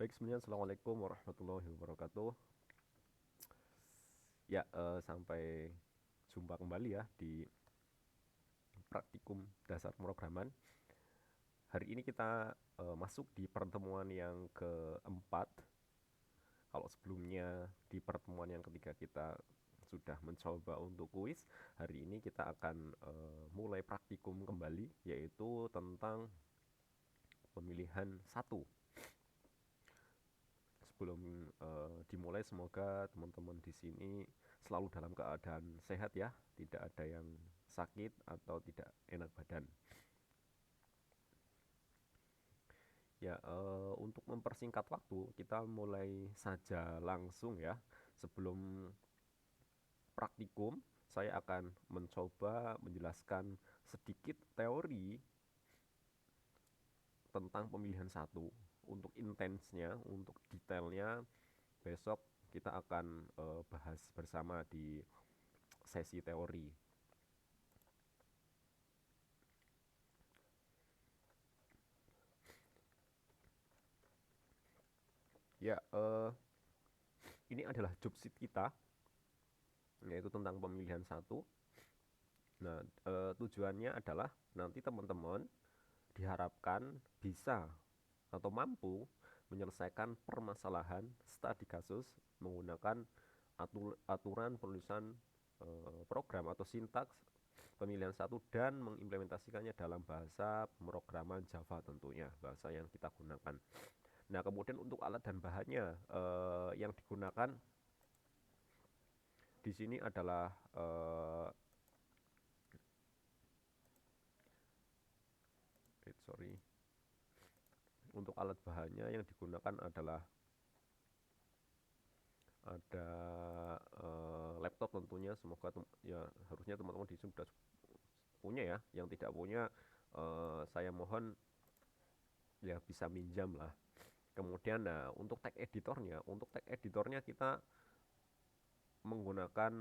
Baik, sebenarnya Assalamualaikum warahmatullahi wabarakatuh. Ya, sampai jumpa kembali ya di praktikum dasar pemrograman. Hari ini kita masuk di pertemuan yang keempat. Kalau sebelumnya di pertemuan yang ketiga kita sudah mencoba untuk kuis, hari ini kita akan mulai praktikum kembali, yaitu tentang pemilihan satu. Sebelum dimulai, semoga teman-teman di sini selalu dalam keadaan sehat ya, tidak ada yang sakit atau tidak enak badan. Ya, untuk mempersingkat waktu, kita mulai saja langsung ya. Sebelum praktikum, saya akan mencoba menjelaskan sedikit teori tentang pemilihan satu. Untuk intensnya, untuk detailnya, besok kita akan bahas bersama di sesi teori. Ya, ini adalah job sheet kita, yaitu tentang pemilihan satu. Nah, tujuannya adalah nanti teman-teman diharapkan bisa atau mampu menyelesaikan permasalahan studi kasus menggunakan aturan penulisan program atau sintaks pemilihan satu dan mengimplementasikannya dalam bahasa pemrograman Java, tentunya bahasa yang kita gunakan. Nah, kemudian untuk alat dan bahannya yang digunakan di sini adalah sorry, untuk alat bahannya yang digunakan adalah ada laptop tentunya. Semoga ya harusnya teman-teman di sini sudah punya ya. Yang tidak punya, saya mohon ya bisa minjam lah. Kemudian nah, untuk tag editornya kita menggunakan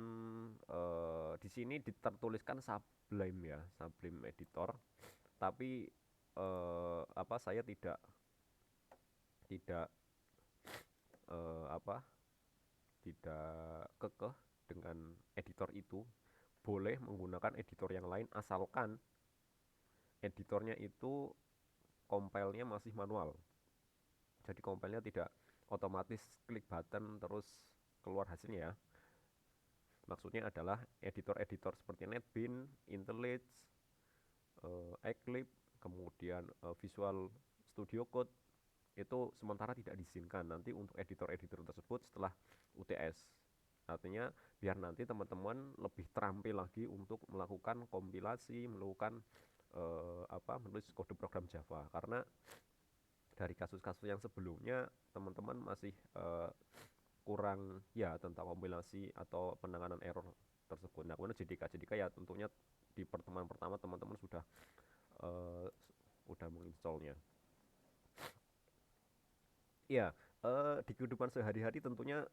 di sini ditertuliskan Sublime ya, Sublime editor. Tapi saya tidak tidak apa tidak kekeh dengan editor itu. Boleh menggunakan editor yang lain asalkan editornya itu compile-nya masih manual. Jadi compile-nya tidak otomatis klik button terus keluar hasilnya ya. Maksudnya adalah editor-editor seperti NetBeans, IntelliJ, Eclipse, kemudian Visual Studio Code itu sementara tidak diizinkan nanti untuk editor-editor tersebut setelah UTS. Artinya biar nanti teman-teman lebih terampil lagi untuk melakukan kompilasi, melakukan menulis kode program Java. Karena dari kasus-kasus yang sebelumnya teman-teman masih kurang ya tentang kompilasi atau penanganan error tersebut. Nah, kemudian JDK ya tentunya di pertemuan pertama teman-teman uh, sudah menginstallnya. Ya, di kehidupan sehari-hari tentunya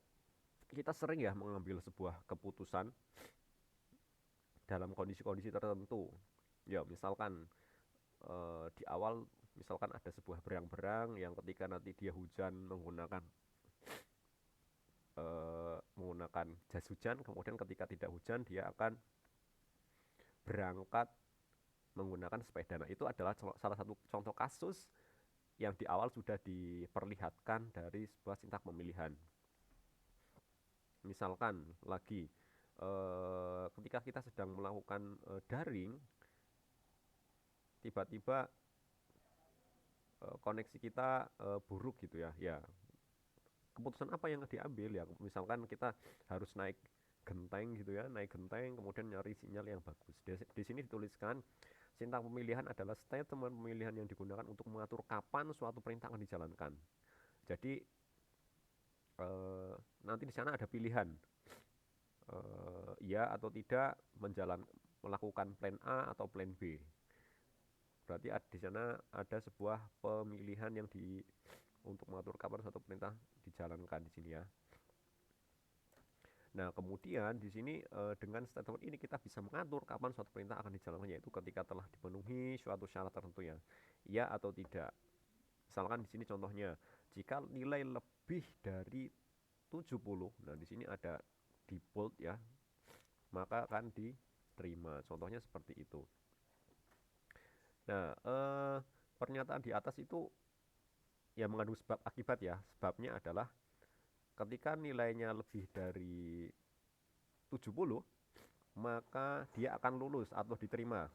kita sering ya mengambil sebuah keputusan dalam kondisi-kondisi tertentu. Ya, misalkan di awal misalkan ada sebuah berang-berang yang ketika nanti dia hujan menggunakan jas hujan, kemudian ketika tidak hujan dia akan berangkat menggunakan sepeda. Nah, itu adalah salah satu contoh kasus yang di awal sudah diperlihatkan dari sebuah sintak pemilihan. Misalkan lagi ketika kita sedang melakukan daring, tiba-tiba koneksi kita buruk gitu ya. Ya, keputusan apa yang diambil ya? Misalkan kita harus naik genteng gitu ya, naik genteng kemudian nyari sinyal yang bagus. Di sini dituliskan sintaks pemilihan adalah statement pemilihan yang digunakan untuk mengatur kapan suatu perintah akan dijalankan. Jadi eh, nanti di sana ada pilihan ya atau tidak melakukan plan A atau plan B. Berarti di sana ada sebuah pemilihan untuk mengatur kapan suatu perintah dijalankan di sini ya. Nah, kemudian di sini dengan statement ini kita bisa mengatur kapan suatu perintah akan dijalankan, yaitu ketika telah dipenuhi suatu syarat tertentu ya. Ya atau tidak. Misalkan di sini contohnya, jika nilai lebih dari 70, nah di sini ada di bold ya, maka akan diterima. Contohnya seperti itu. Nah, pernyataan di atas itu ya mengandung sebab akibat ya. Sebabnya adalah ketika nilainya lebih dari 70, maka dia akan lulus atau diterima.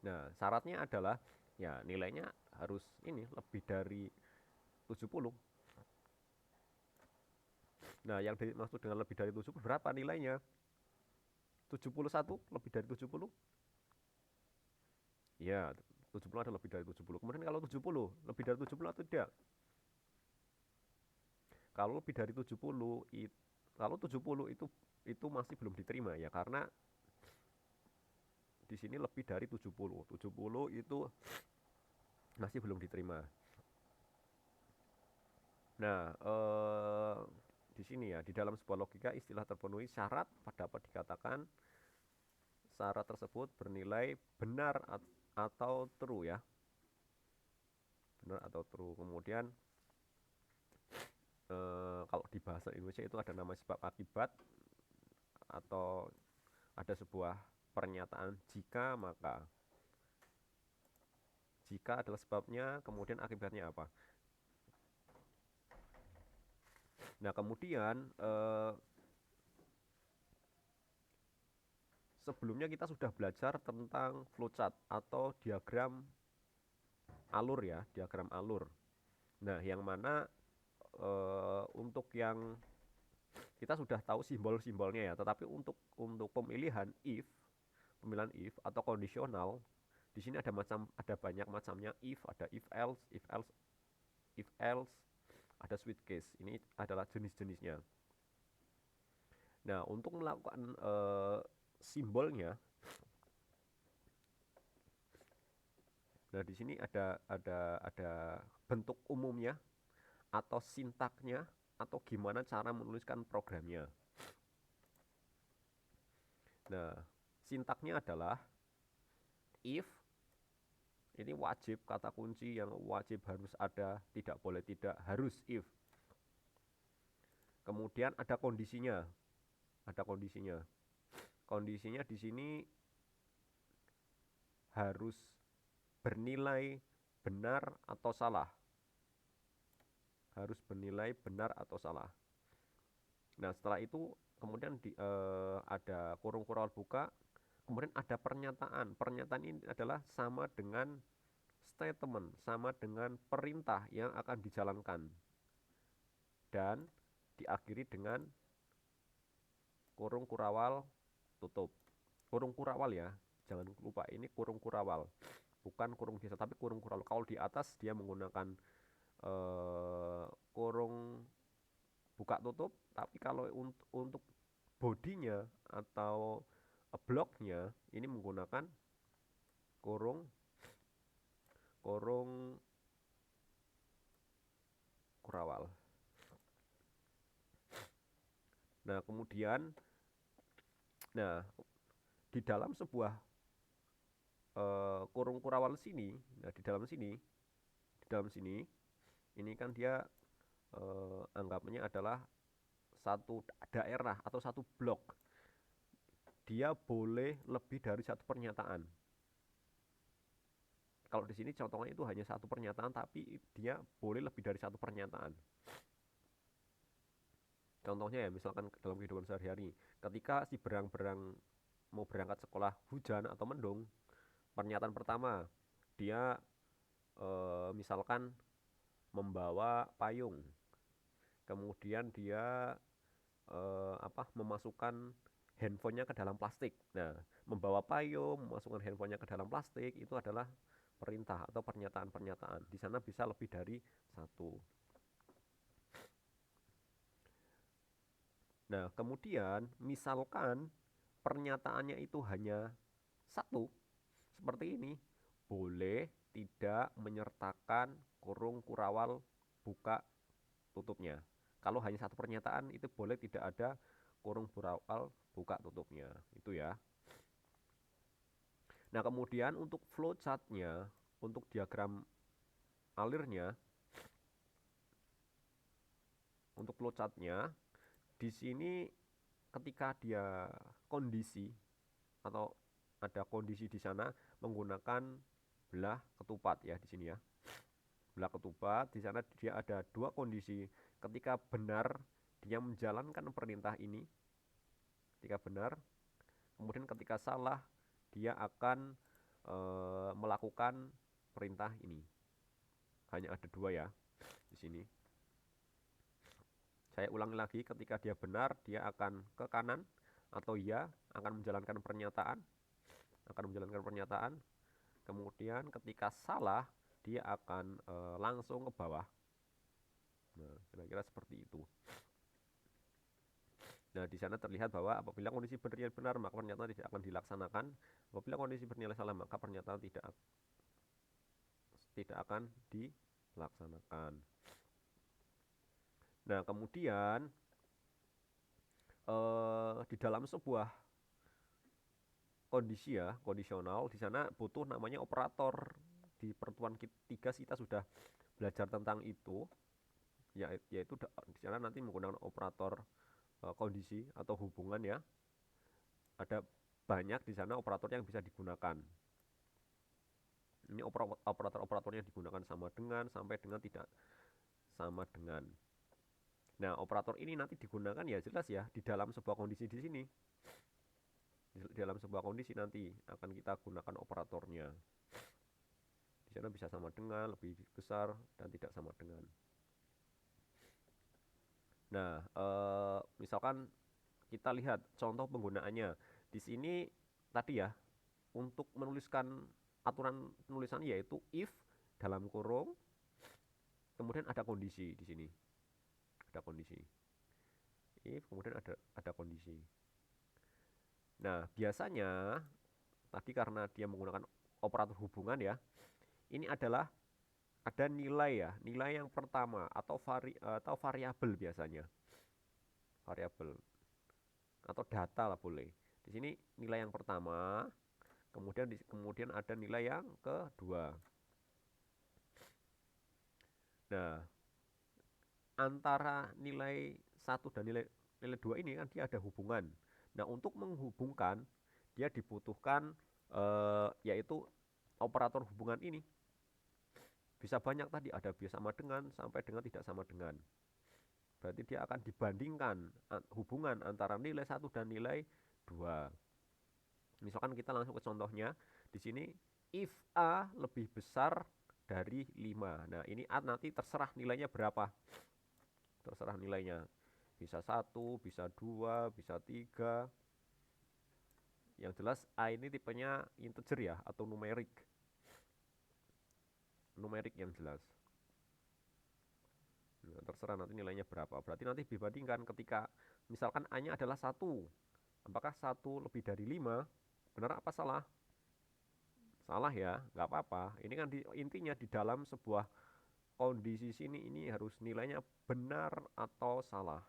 Nah, syaratnya adalah ya nilainya harus ini lebih dari 70. Nah, yang dimaksud dengan lebih dari 70 berapa nilainya? 71 lebih dari 70? Ya, 70 ada lebih dari 70. Kemudian kalau 70, lebih dari 70 atau tidak? Kalau lebih dari 70, kalau 70 itu masih belum diterima ya karena di sini lebih dari 70. 70 itu masih belum diterima. Nah, di sini ya, di dalam sebuah logika istilah terpenuhi syarat dapat dikatakan syarat tersebut bernilai benar atau true ya. Benar atau true. Kemudian kalau di bahasa Indonesia itu ada nama sebab akibat atau ada sebuah pernyataan jika maka. Jika adalah sebabnya, kemudian akibatnya apa? Nah, kemudian sebelumnya kita sudah belajar tentang flowchart atau diagram alur ya, diagram alur. Nah, yang mana untuk yang kita sudah tahu simbol-simbolnya ya, tetapi untuk pemilihan if atau kondisional, di sini ada banyak macamnya if, ada if else, ada switch case. Ini adalah jenis-jenisnya. Nah, untuk melakukan simbolnya, nah di sini ada bentuk umumnya atau sintaknya atau gimana cara menuliskan programnya. Nah, sintaknya adalah if, ini wajib kata kunci yang wajib harus ada, tidak boleh tidak, harus if. Kemudian ada kondisinya. Ada kondisinya. Kondisinya di sini harus bernilai benar atau salah. Harus bernilai benar atau salah. Nah, setelah itu kemudian ada kurung kurawal buka, kemudian ada pernyataan. Pernyataan ini adalah sama dengan statement, sama dengan perintah yang akan dijalankan. Dan diakhiri dengan kurung kurawal tutup. Kurung kurawal ya, jangan lupa ini kurung kurawal. Bukan kurung biasa, tapi kurung kurawal. Kalau di atas dia menggunakan kurung buka tutup, tapi kalau untuk bodinya atau bloknya ini menggunakan kurung kurung kurawal. Nah, kemudian di dalam sebuah kurung kurawal sini, nah di dalam sini ini kan dia anggapnya adalah satu daerah atau satu blok. Dia boleh lebih dari satu pernyataan. Kalau di sini contohnya itu hanya satu pernyataan, tapi dia boleh lebih dari satu pernyataan. Contohnya ya, misalkan dalam kehidupan sehari-hari, ketika si berang-berang mau berangkat sekolah hujan atau mendung, pernyataan pertama, dia misalkan membawa payung. Kemudian dia memasukkan handphonenya ke dalam plastik. Nah, membawa payung, memasukkan handphonenya ke dalam plastik itu adalah perintah atau pernyataan-pernyataan. Di sana bisa lebih dari satu. Nah, kemudian misalkan pernyataannya itu hanya satu, seperti ini, boleh tidak menyertakan kurung kurawal buka tutupnya. Kalau hanya satu pernyataan itu boleh tidak ada kurung kurawal buka tutupnya. Itu ya. Nah, kemudian untuk flowchartnya, untuk diagram alirnya, untuk flowchartnya, di sini ketika dia kondisi atau ada kondisi di sana menggunakan belah ketupat ya di sini ya. Belah ketupat di sana dia ada dua kondisi. Ketika benar dia menjalankan perintah ini, ketika benar, kemudian ketika salah dia akan melakukan perintah ini. Hanya ada dua ya di sini. Saya ulangi lagi, ketika dia benar dia akan ke kanan, atau ya akan menjalankan pernyataan, kemudian ketika salah dia akan langsung ke bawah. Nah, kira-kira seperti itu. Nah, di sana terlihat bahwa apabila kondisi bernilai benar maka pernyataan tidak akan dilaksanakan, apabila kondisi bernilai salah maka pernyataan tidak akan dilaksanakan. Nah, kemudian di dalam sebuah kondisi ya, kondisional, di sana butuh namanya operator. Di pertemuan 3 kita sudah belajar tentang itu, yaitu di sana nanti menggunakan operator kondisi atau hubungan ya. Ada banyak di sana operator yang bisa digunakan. Ini operator-operatornya digunakan sama dengan, sampai dengan, tidak sama dengan. Nah, operator ini nanti digunakan ya jelas ya di dalam sebuah kondisi di sini. Di dalam sebuah kondisi nanti akan kita gunakan operatornya. Di sana bisa sama dengan, lebih besar, dan tidak sama dengan. Nah, misalkan kita lihat contoh penggunaannya. Di sini tadi ya, untuk menuliskan aturan penulisan yaitu if dalam kurung, kemudian ada kondisi di sini. Ada kondisi. If kemudian ada kondisi. Nah, biasanya tadi karena dia menggunakan operator hubungan ya, ini adalah ada nilai ya, nilai yang pertama atau variabel biasanya. Variabel atau data lah boleh. Di sini nilai yang pertama, kemudian ada nilai yang kedua. Nah, antara nilai 1 dan nilai 2 ini kan dia ada hubungan. Nah, untuk menghubungkan dia dibutuhkan yaitu operator hubungan ini. Bisa banyak tadi, ada bisa sama dengan sampai dengan tidak sama dengan. Berarti dia akan dibandingkan hubungan antara nilai 1 dan nilai 2. Misalkan kita langsung ke contohnya. Di sini if A lebih besar dari 5. Nah, ini A nanti terserah nilainya berapa. Terserah nilainya. Bisa 1, bisa 2, bisa 3. Yang jelas A ini tipenya integer ya, atau numerik. Numerik yang jelas. Nah, terserah nanti nilainya berapa. Berarti nanti dibandingkan ketika misalkan A-nya adalah 1. Apakah 1 lebih dari 5? Benar apa salah? Salah ya, nggak apa-apa. Ini kan intinya di dalam sebuah kondisi sini ini harus nilainya benar atau salah.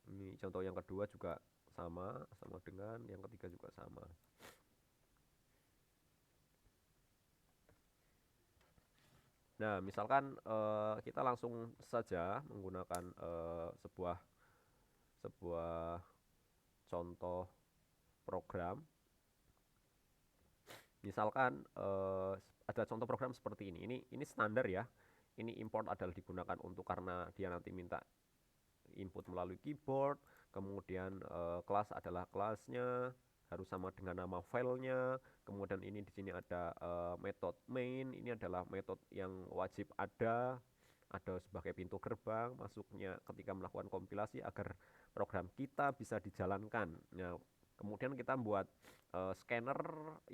Ini contoh yang kedua juga sama dengan, yang ketiga juga sama. Nah, misalkan kita langsung saja menggunakan sebuah contoh program. Misalkan ada contoh program seperti ini. Ini standar ya. Ini import adalah digunakan untuk karena dia nanti minta input melalui keyboard. Kemudian kelas adalah kelasnya harus sama dengan nama filenya. Kemudian ini di sini ada metode main. Ini adalah metode yang wajib ada sebagai pintu gerbang masuknya ketika melakukan kompilasi agar program kita bisa dijalankan. Nah, kemudian kita buat scanner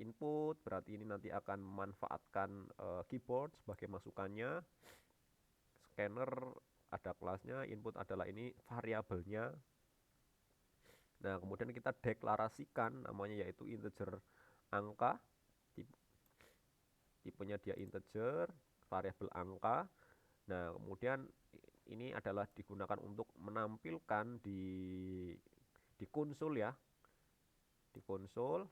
input, berarti ini nanti akan memanfaatkan keyboard sebagai masukannya. Scanner ada kelasnya, input adalah ini variabelnya. Nah, kemudian kita deklarasikan namanya yaitu integer angka. Tipenya dia integer, variabel angka. Nah, kemudian ini adalah digunakan untuk menampilkan di konsol ya. Di konsol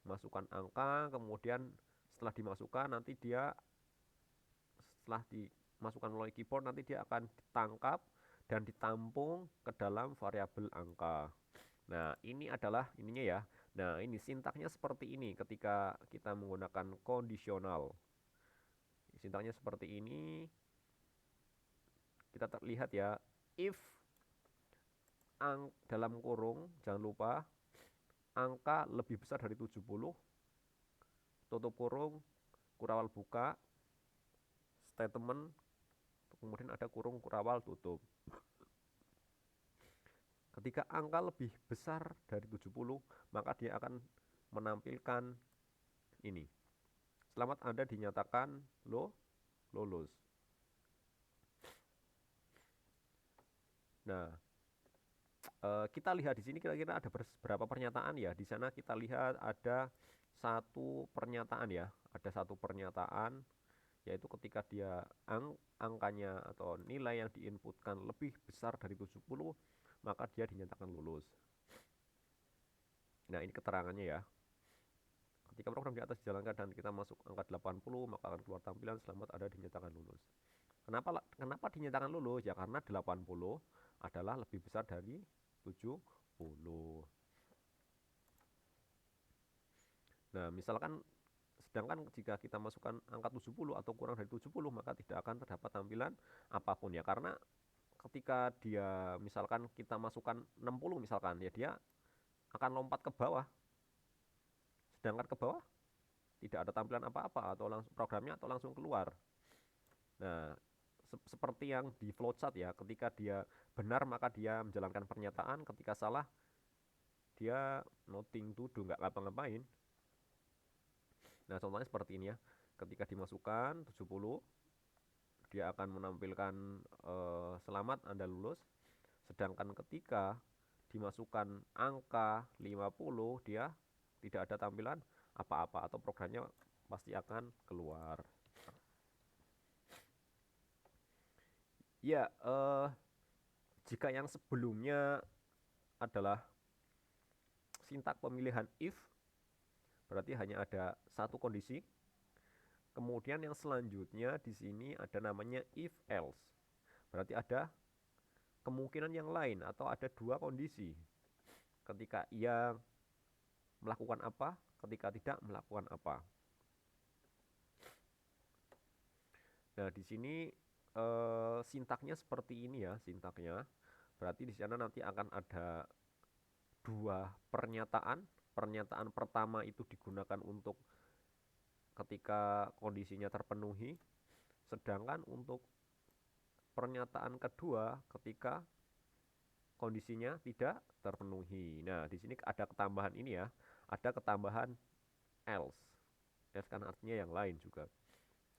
masukkan angka, kemudian setelah dimasukkan nanti dia setelah dimasukkan melalui keyboard nanti dia akan ditangkap dan ditampung ke dalam variabel angka. Nah, ini adalah ininya ya. Nah, ini sintaknya seperti ini ketika kita menggunakan kondisional. Sintaknya seperti ini. Kita terlihat ya, if dalam kurung, jangan lupa angka lebih besar dari 70, tutup kurung, kurawal buka, statement, kemudian ada kurung kurawal tutup. Ketika angka lebih besar dari 70, maka dia akan menampilkan ini. Selamat Anda dinyatakan lulus. Nah, kita lihat di sini kira-kira ada berapa pernyataan ya. Di sana kita lihat ada satu pernyataan ya. Ada satu pernyataan yaitu ketika dia angkanya atau nilai yang diinputkan lebih besar dari 70, maka dia dinyatakan lulus. Nah, ini keterangannya ya. Ketika program di atas dijalankan dan kita masuk angka 80, maka akan keluar tampilan selamat Anda dinyatakan lulus. Kenapa dinyatakan lulus? Ya karena 80 adalah lebih besar dari 70. Nah, misalkan sedangkan jika kita masukkan angka 70 atau kurang dari 70, maka tidak akan terdapat tampilan apapun ya. Karena ketika dia misalkan kita masukkan 60 misalkan, ya dia akan lompat ke bawah. Sedangkan ke bawah tidak ada tampilan apa-apa atau langsung programnya atau langsung keluar. Nah, seperti yang di flowchart ya, ketika dia benar maka dia menjalankan pernyataan, ketika salah dia nothing to do, nggak ngapa-ngapain. Nah, contohnya seperti ini ya. Ketika dimasukkan 70, dia akan menampilkan selamat Anda lulus. Sedangkan ketika dimasukkan angka 50, dia tidak ada tampilan apa-apa atau programnya pasti akan keluar. Ya, jika yang sebelumnya adalah sintak pemilihan if, berarti hanya ada satu kondisi. Kemudian yang selanjutnya di sini ada namanya if else. Berarti ada kemungkinan yang lain atau ada dua kondisi. Ketika ia melakukan apa, ketika tidak melakukan apa. Nah, di sini sintaknya seperti ini ya, sintaknya. Berarti di sana nanti akan ada dua pernyataan. Pernyataan pertama itu digunakan untuk ketika kondisinya terpenuhi, sedangkan untuk pernyataan kedua ketika kondisinya tidak terpenuhi. Nah, di sini ada ketambahan ini ya, ada ketambahan else. Else kan artinya yang lain juga.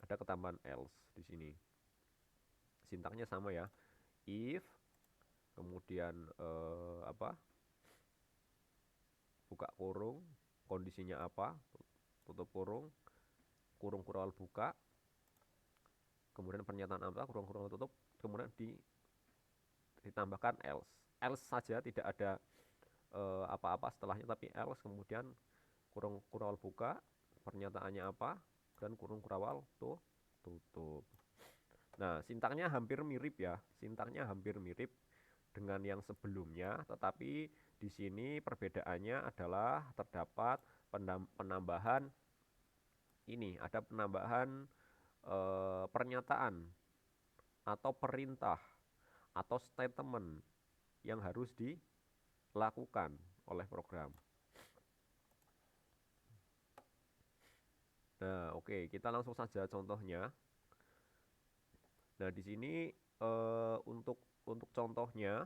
Ada ketambahan else di sini. Sintaknya sama ya. If kemudian buka kurung, kondisinya apa, tutup kurung, kurung kurawal buka, kemudian pernyataan apa, kurung kurawal tutup, kemudian ditambahkan else. Else saja, tidak ada apa-apa setelahnya, tapi else kemudian kurung kurawal buka, pernyataannya apa, dan kurung kurawal tutup. Nah, sintaknya hampir mirip ya, sintaknya hampir mirip dengan yang sebelumnya, tetapi di sini perbedaannya adalah terdapat penambahan ini, ada penambahan pernyataan atau perintah atau statement yang harus dilakukan oleh program. Nah, oke, kita langsung saja contohnya. Nah, di sini untuk contohnya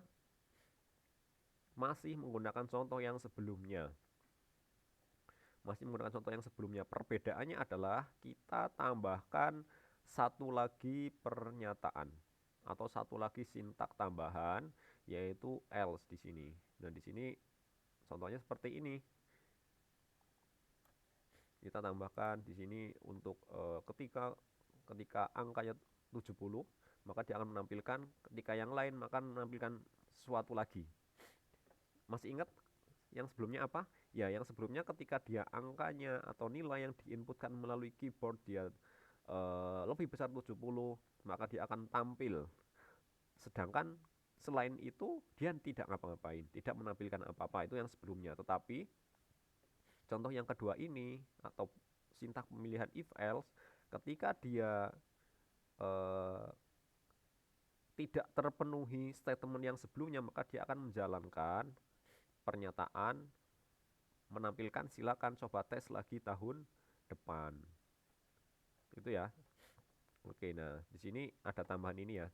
masih menggunakan contoh yang sebelumnya. Masih menggunakan contoh yang sebelumnya. Perbedaannya adalah kita tambahkan satu lagi pernyataan atau satu lagi sintak tambahan, yaitu else di sini. Nah, di sini contohnya seperti ini. Kita tambahkan di sini untuk ketika angkanya 70, maka dia akan menampilkan, ketika yang lain maka menampilkan sesuatu lagi. Masih ingat yang sebelumnya apa? Ya, yang sebelumnya ketika dia angkanya atau nilai yang diinputkan melalui keyboard dia lebih besar 70, maka dia akan tampil. Sedangkan selain itu dia tidak ngapa-ngapain, tidak menampilkan apa-apa, itu yang sebelumnya. Tetapi contoh yang kedua ini atau sintak pemilihan if else, ketika dia eh, tidak terpenuhi statement yang sebelumnya, maka dia akan menjalankan pernyataan menampilkan silakan coba tes lagi tahun depan. Itu ya. Oke, nah di sini ada tambahan ini ya,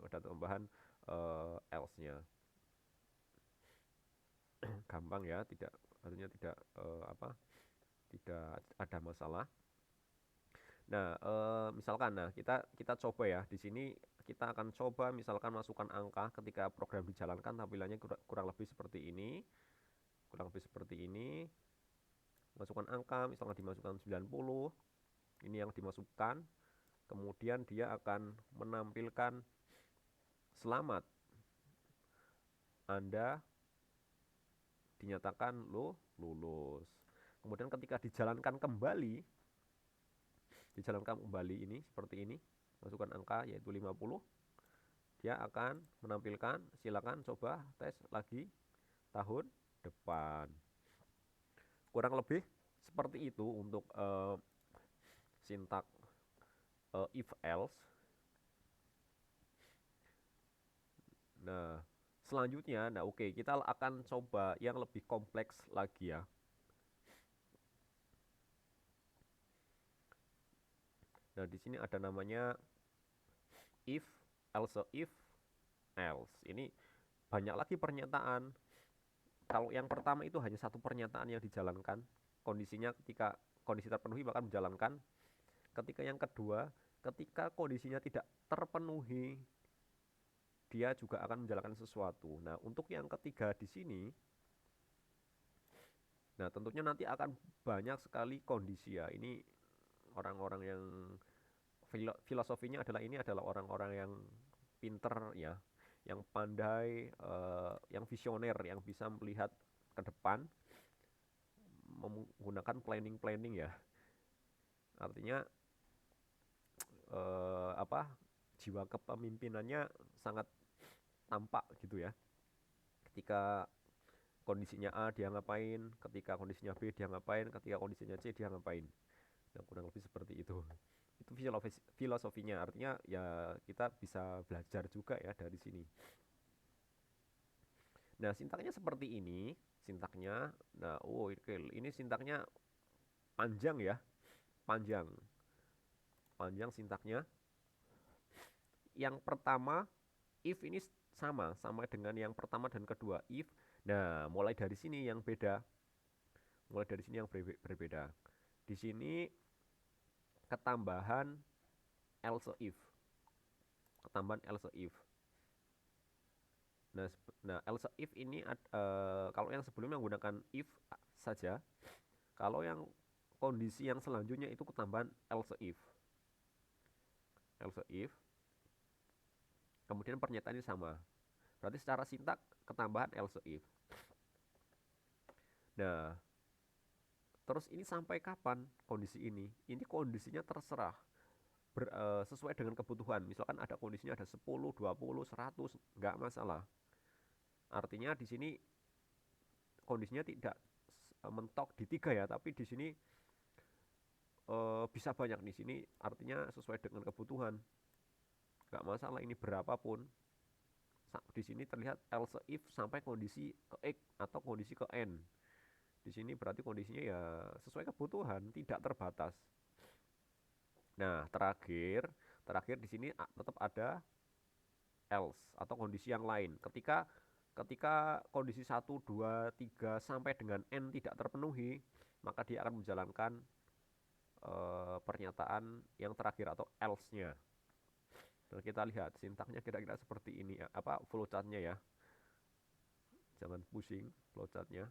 ada tambahan else-nya. Gampang ya, tidak artinya tidak tidak ada masalah. Nah, misalkan nah kita kita coba ya di sini kita akan coba misalkan masukkan angka ketika program dijalankan tampilannya kurang lebih seperti ini. Kurang lebih seperti ini. Masukkan angka misalkan dimasukkan 90. Ini yang dimasukkan. Kemudian dia akan menampilkan selamat Anda dinyatakan lulus. Kemudian ketika dijalankan kembali ini seperti ini, masukkan angka yaitu 50, dia akan menampilkan silakan coba tes lagi tahun depan. Kurang lebih seperti itu untuk sintak if else. Nah, selanjutnya, nah oke, kita akan coba yang lebih kompleks lagi ya. Nah, di sini ada namanya if, also if, else. Ini banyak lagi pernyataan. Kalau yang pertama itu hanya satu pernyataan yang dijalankan, kondisinya ketika kondisi terpenuhi bahkan menjalankan. Ketika yang kedua, ketika kondisinya tidak terpenuhi, dia juga akan menjalankan sesuatu. Nah, untuk yang ketiga di sini, nah tentunya nanti akan banyak sekali kondisi ya. Ini orang-orang yang filosofinya adalah ini adalah orang-orang yang pinter ya, yang pandai, yang visioner, yang bisa melihat ke depan, menggunakan planning ya. Artinya jiwa kepemimpinannya sangat tampak gitu ya. Ketika kondisinya A dia ngapain, ketika kondisinya B dia ngapain, ketika kondisinya C dia ngapain. Nah, kurang lebih seperti itu. Itu filosofinya, artinya ya kita bisa belajar juga ya dari sini. Nah, sintaknya seperti ini, sintaknya. Nah, ini sintaknya panjang ya, panjang. Panjang sintaknya. Yang pertama, if ini sama dengan yang pertama dan kedua, if. Nah, mulai dari sini yang beda. Mulai dari sini yang berbeda. Di sini ketambahan else if. Ketambahan else if. Nah, else if ini kalau yang sebelumnya menggunakan if saja, kalau yang kondisi yang selanjutnya itu ketambahan else if. Else if. Kemudian pernyataannya sama. Berarti secara sintak ketambahan else if. Nah, terus ini sampai kapan kondisi ini? Ini kondisinya terserah. Sesuai dengan kebutuhan. Misalkan ada kondisinya ada 10, 20, 100, nggak masalah. Artinya di sini kondisinya tidak mentok di 3 ya, tapi di sini bisa banyak di sini artinya sesuai dengan kebutuhan. Nggak masalah ini berapapun. Di sini terlihat else if sampai kondisi ke X atau kondisi ke N. Di sini berarti kondisinya ya sesuai kebutuhan, tidak terbatas. Nah, terakhir di sini tetap ada else atau kondisi yang lain. Ketika kondisi 1, 2, 3 sampai dengan N tidak terpenuhi, maka dia akan menjalankan pernyataan yang terakhir atau else-nya. Dan kita lihat sintaknya kira-kira seperti ini ya, flowchart-nya ya. Jangan pusing flowchart-nya.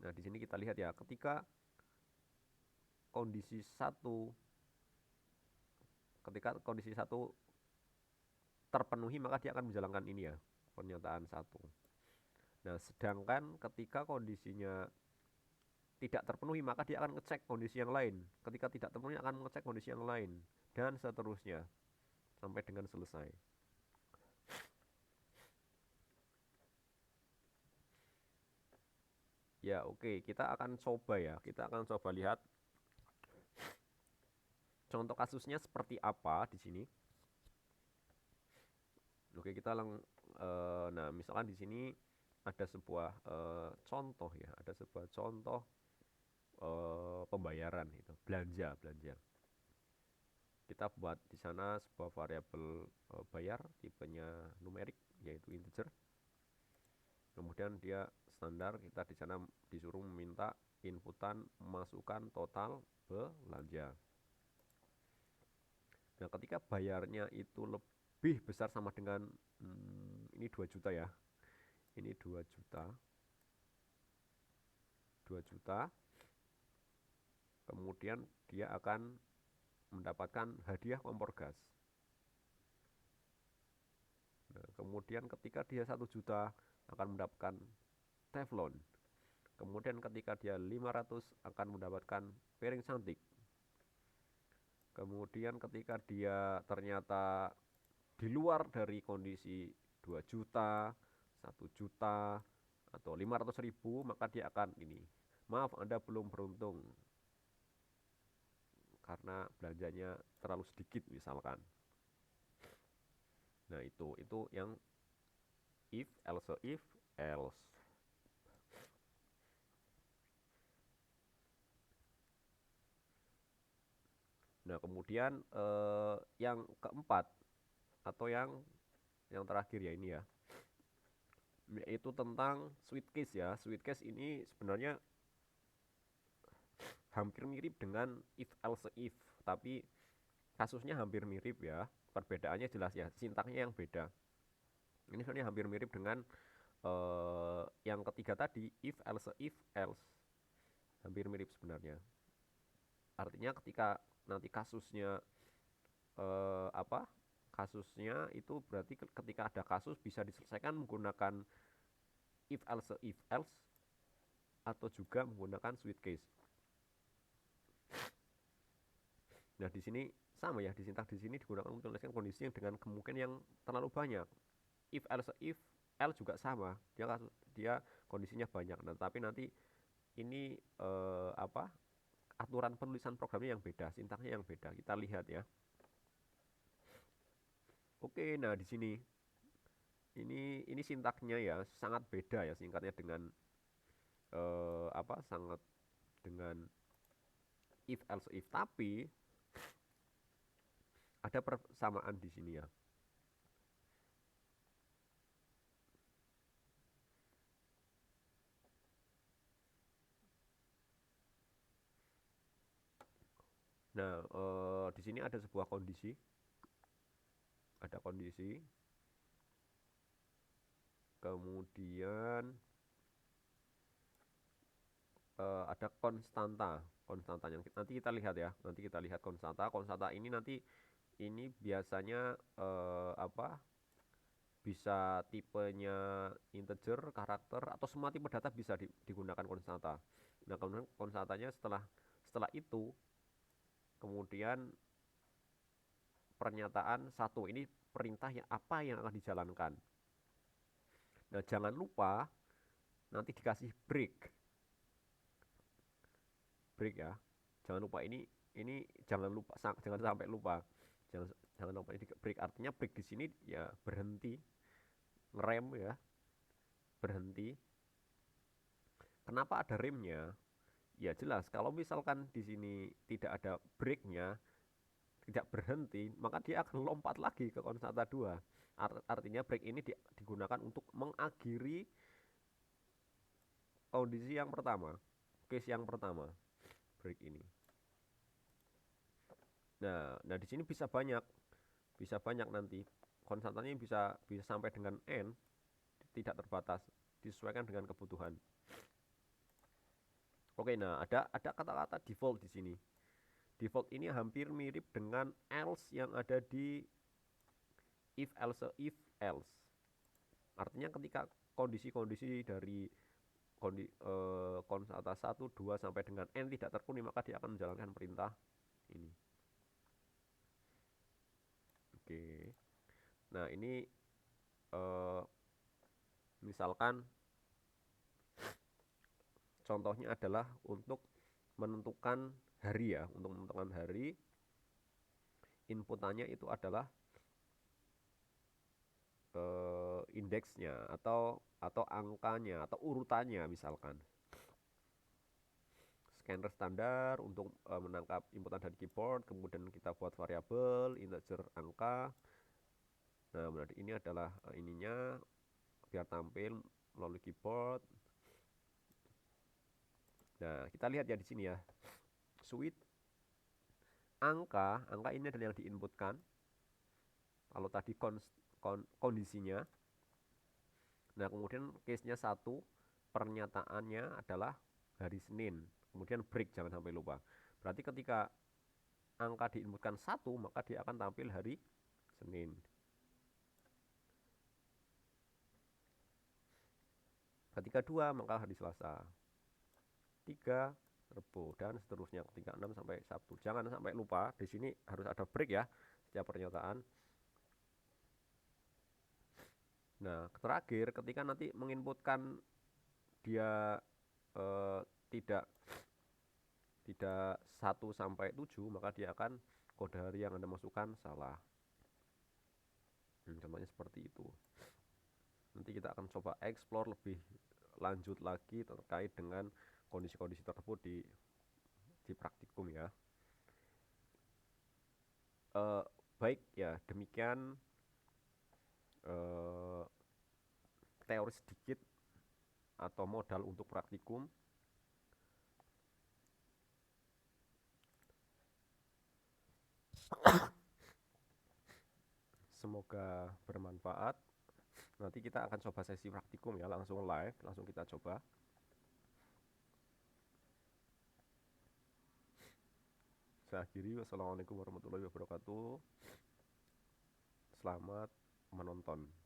Nah, di sini kita lihat ya, ketika kondisi 1 terpenuhi maka dia akan menjalankan ini ya, pernyataan 1. Nah, sedangkan ketika kondisinya tidak terpenuhi, maka dia akan ngecek kondisi yang lain. Ketika tidak terpenuhi, akan mengecek kondisi yang lain. Dan seterusnya, sampai dengan selesai. Ya, oke. Kita akan coba ya. Kita akan coba lihat contoh kasusnya seperti apa di sini. Oke, nah, misalkan di sini ada sebuah contoh ya, ada sebuah contoh pembayaran itu, belanja, belanja. Kita buat di sana sebuah variabel bayar tipenya numerik yaitu integer. Kemudian dia standar, kita di sana disuruh meminta inputan masukkan total belanja. Nah, ketika bayarnya itu lebih besar sama dengan ini 2 juta ya. Ini 2 juta. 2 juta. Kemudian dia akan mendapatkan hadiah kompor gas. Nah, kemudian ketika dia 1 juta akan mendapatkan teflon. Kemudian ketika dia 500 akan mendapatkan piring cantik. Kemudian ketika dia ternyata di luar dari kondisi 2 juta, 1 juta, atau 500.000, maka dia akan ini. Maaf, Anda belum beruntung. Karena belanjanya terlalu sedikit misalkan. Nah, itu yang if, else. Nah, kemudian yang keempat atau yang terakhir ya ini ya. Yaitu tentang sweet case ya. Sweet case ini sebenarnya hampir mirip dengan if else if, tapi kasusnya hampir mirip ya. Perbedaannya jelas ya, sintaknya yang beda. Ini sebenarnya hampir mirip dengan yang ketiga tadi, if else. Hampir mirip sebenarnya. Artinya ketika nanti kasusnya apa? Kasusnya itu berarti ketika ada kasus bisa diselesaikan menggunakan if else atau juga menggunakan sweet case. Nah, di sini sama ya, di sintak di sini digunakan untuk menjelaskan kondisi yang dengan kemungkinan yang terlalu banyak. If else juga sama, dia kondisinya banyak. Nah, tapi nanti ini apa? Aturan penulisan programnya yang beda, sintaknya yang beda. Kita lihat ya. Oke, nah di sini ini sintaknya ya sangat beda ya singkatnya dengan apa? Sangat dengan if else if, tapi ada persamaan di sini ya. Nah, di sini ada sebuah kondisi, ada kondisi, kemudian ada konstanta, konstanta yang nanti kita lihat ya, nanti kita lihat konstanta, konstanta ini nanti ini biasanya apa? Bisa tipenya integer, karakter, atau semua tipe data bisa digunakan konstanta. Nah, kemudian konstantanya setelah itu, kemudian pernyataan satu ini perintah yang apa yang akan dijalankan. Nah, jangan lupa nanti dikasih break, break ya. Jangan lupa ini jangan sampai lupa. Jangan jangan lupa ini break, artinya break di sini ya berhenti, ngerem ya, berhenti. Kenapa ada remnya? Ya jelas, kalau misalkan di sini tidak ada breaknya, tidak berhenti, maka dia akan lompat lagi ke konstanta 2. Artinya break ini digunakan untuk mengakhiri kondisi yang pertama, case yang pertama, break ini. Nah di sini bisa banyak nanti. Konstantanya bisa sampai dengan n, tidak terbatas, disesuaikan dengan kebutuhan. Oke, nah ada kata-kata default di sini. Default ini hampir mirip dengan else yang ada di if else. Artinya ketika kondisi-kondisi dari konsata 1, 2 sampai dengan N tidak terpenuhi, maka dia akan menjalankan perintah ini. Oke. Nah, ini misalkan contohnya adalah untuk menentukan hari ya. Untuk menentukan hari, inputannya itu adalah indeksnya atau angkanya atau urutannya misalkan. Scanner standar untuk menangkap inputan dari keyboard, kemudian kita buat variabel, integer, angka. Nah, berarti ini adalah ininya biar tampil melalui keyboard. Nah, kita lihat ya di sini ya. Switch angka ini adalah yang diinputkan. Kalau tadi kondisinya. Nah, kemudian case-nya 1, pernyataannya adalah hari Senin. Kemudian break, jangan sampai lupa. Berarti ketika angka diinputkan 1, maka dia akan tampil hari Senin. Ketika 2, maka hari Selasa. 3, Rebo, dan seterusnya. Ketika 6 sampai Sabtu. Jangan sampai lupa, di sini harus ada break ya, setiap pernyataan. Nah, terakhir ketika nanti menginputkan dia tidak 1 sampai 7, maka dia akan kode hari yang Anda masukkan salah. Contohnya seperti itu. Nanti kita akan coba explore lebih lanjut lagi terkait dengan kondisi-kondisi tersebut di praktikum ya. Baik ya, demikian teori sedikit atau modal untuk praktikum. Semoga bermanfaat. Nanti kita akan coba sesi praktikum ya, langsung live, langsung kita coba. Saya akhiri, wassalamualaikum warahmatullahi wabarakatuh. Selamat menonton.